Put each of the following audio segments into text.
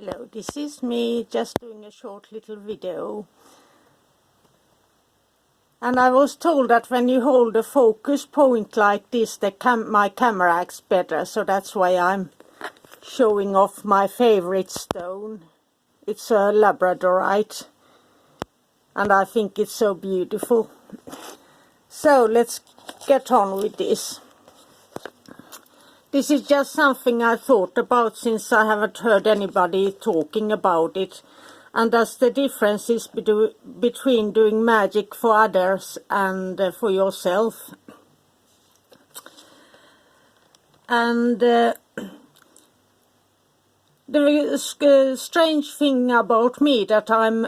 Hello, this is me just doing a short little video. And I was told that when you hold a focus point like this, my camera acts better. So that's why I'm showing off my favorite stone. It's a labradorite. And I think it's so beautiful. So let's get on with this. This is just something I thought about since I haven't heard anybody talking about it. And that's the differences between doing magic for others and for yourself. And the strange thing about me that I'm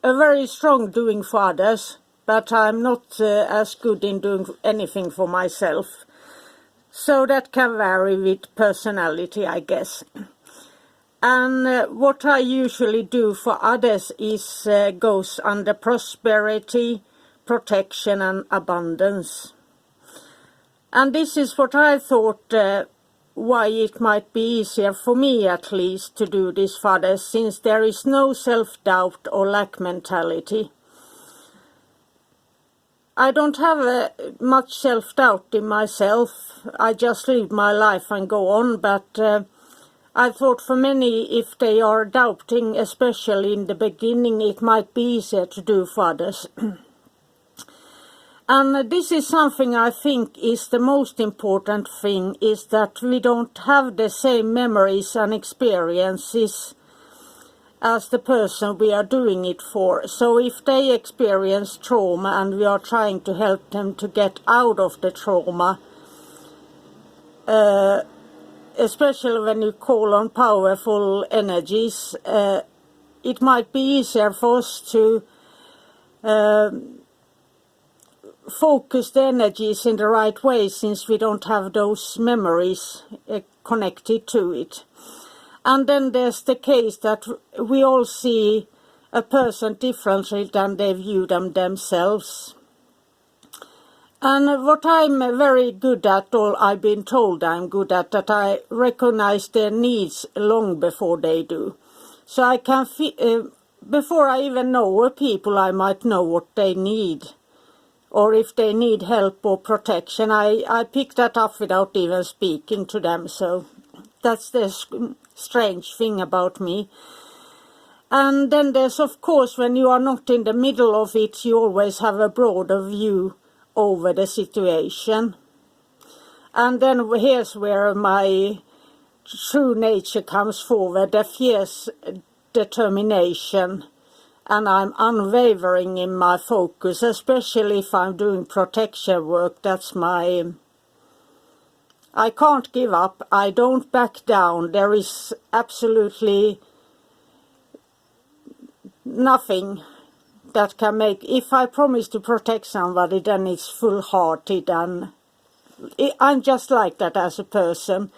a very strong doing for others, but I'm not as good in doing anything for myself. So that can vary with personality, I guess. And what I usually do for others is goes under prosperity, protection and abundance. And this is what I thought why it might be easier for me at least to do this for others, since there is no self-doubt or lack mentality. I don't have much self-doubt in myself. I just live my life and go on, but I thought for many, if they are doubting, especially in the beginning, it might be easier to do for others. And this is something I think is the most important thing, is that we don't have the same memories and experiences as the person we are doing it for. So if they experience trauma and we are trying to help them to get out of the trauma, especially when you call on powerful energies, it might be easier for us to focus the energies in the right way, since we don't have those memories connected to it. And then there's the case that we all see a person differently than they view them themselves. And what I'm very good at, or I've been told I'm good at, that I recognize their needs long before they do. So I can, before I even know a people, I might know what they need. Or if they need help or protection, I pick that up without even speaking to them. So that's the strange thing about me. And then there's, of course, when you are not in the middle of it, you always have a broader view over the situation. And then here's where my true nature comes forward, the fierce determination. And I'm unwavering in my focus, especially if I'm doing protection work. That's my... I can't give up. I don't back down. There is absolutely nothing that can make... If I promise to protect somebody, then it's full-hearted, and I'm just like that as a person.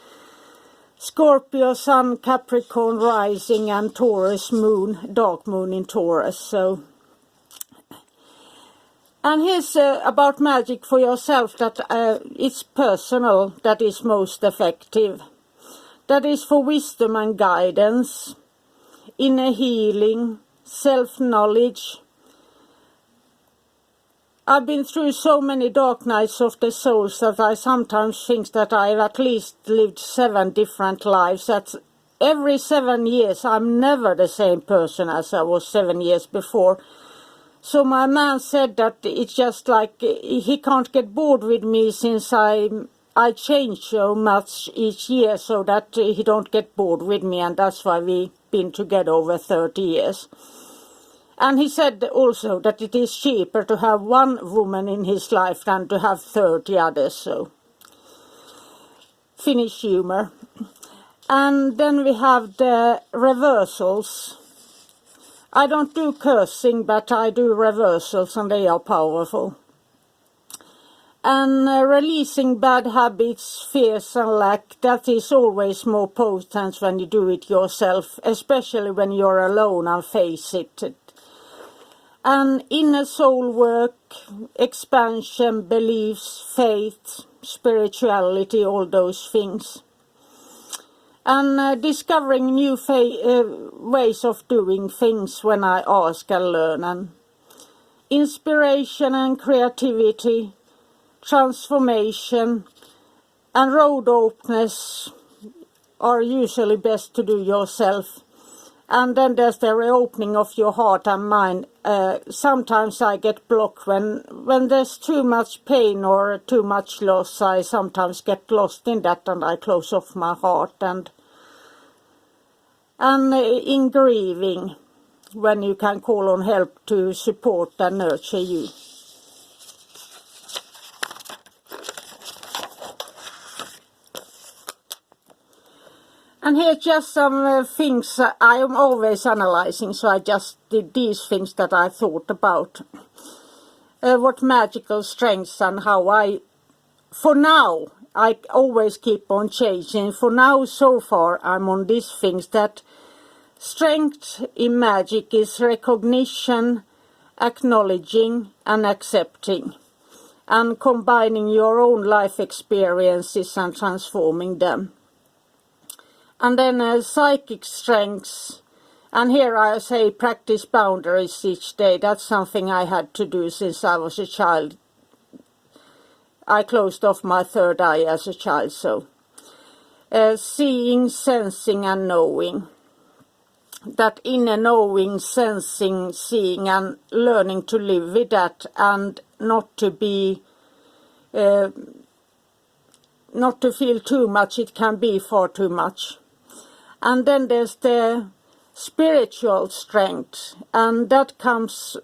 Scorpio, Sun, Capricorn, Rising, and Taurus, Moon, Dark Moon in Taurus. So, and here's about magic for yourself, that it's personal, that is most effective. That is for wisdom and guidance, inner healing, self-knowledge. I've been through so many dark nights of the souls that I sometimes think that I've at least lived 7 different lives. That's every 7 years I'm never the same person as I was 7 years before. So my man said that it's just like he can't get bored with me, since I change so much each year, so that he don't get bored with me, and that's why we've been together over 30 years. And he said also that it is cheaper to have one woman in his life than to have 30 others. So, Finnish humor. And then we have the reversals. I don't do cursing, but I do reversals, and they are powerful. And releasing bad habits, fears and lack, that is always more potent when you do it yourself, especially when you're alone and face it. And inner soul work, expansion, beliefs, faith, spirituality, all those things. and discovering new ways of doing things when I ask and learn, and inspiration and creativity, transformation and road openness are usually best to do yourself. And then there's the reopening of your heart and mind. Sometimes I get blocked when there's too much pain or too much loss. I sometimes get lost in that, and I close off my heart. And in grieving, when you can call on help to support and nurture you. And here's just some things I am always analyzing, so I just did these things that I thought about. What magical strengths and how for now, I always keep on changing. For now, so far, I'm on these things that strength in magic is recognition, acknowledging and accepting, and combining your own life experiences and transforming them. And then psychic strengths, and here I say practice boundaries each day. That's something I had to do since I was a child. I closed off my third eye as a child, so seeing, sensing and knowing. That inner knowing, sensing, seeing and learning to live with that, and not to feel too much. It can be far too much. And then there's the spiritual strength, and that comes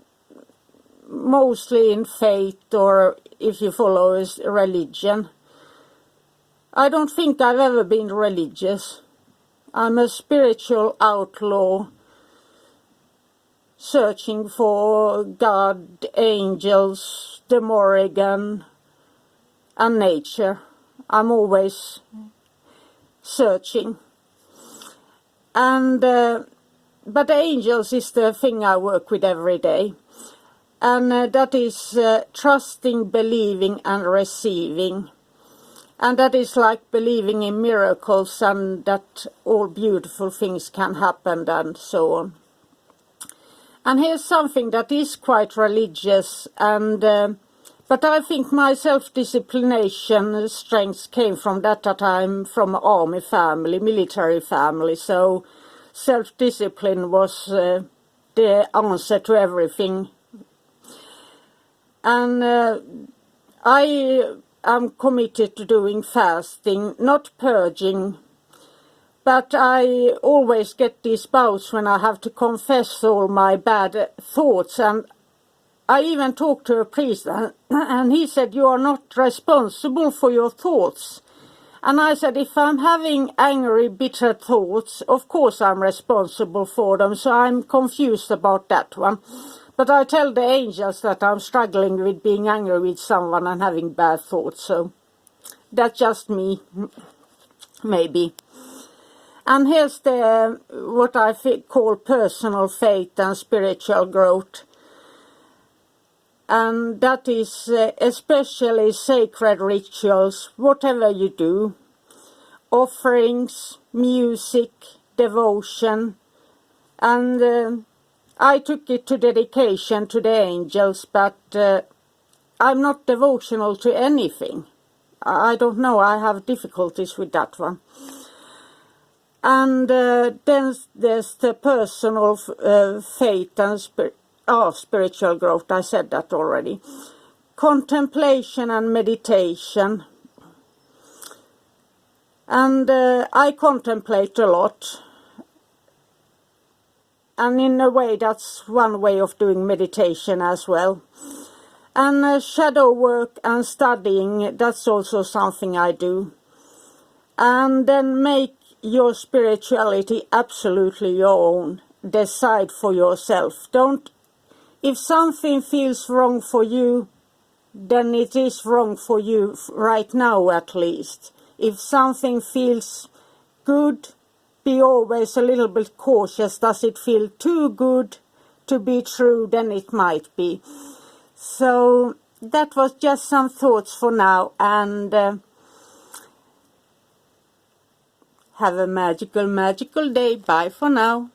mostly in faith, or if you follow religion. I don't think I've ever been religious. I'm a spiritual outlaw, searching for God, angels, the Morrigan, and nature. I'm always searching. And but the angels is the thing I work with every day, and that is trusting, believing and receiving, and that is like believing in miracles and that all beautiful things can happen and so on. And here's something that is quite religious, and but I think my self-disciplination strengths came from that I'm from an army family, military family, so self-discipline was the answer to everything. And I am committed to doing fasting, not purging, but I always get these bouts when I have to confess all my bad thoughts. And I even talked to a priest, and he said, you are not responsible for your thoughts. And I said, if I'm having angry, bitter thoughts, of course I'm responsible for them, so I'm confused about that one. But I tell the angels that I'm struggling with being angry with someone and having bad thoughts, so that's just me, maybe. And here's what I call personal faith and spiritual growth. And that is especially sacred rituals, whatever you do, offerings, music, devotion. And I took it to dedication to the angels, but I'm not devotional to anything. I don't know, I have difficulties with that one. And then there's the personal faith and spiritual growth, I said that already. Contemplation and meditation. And I contemplate a lot. And in a way, that's one way of doing meditation as well. And shadow work and studying, that's also something I do. And then make your spirituality absolutely your own. Decide for yourself. If something feels wrong for you, then it is wrong for you right now at least. If something feels good, be always a little bit cautious. Does it feel too good to be true? Then it might be. So that was just some thoughts for now, and Have a magical day. Bye for now.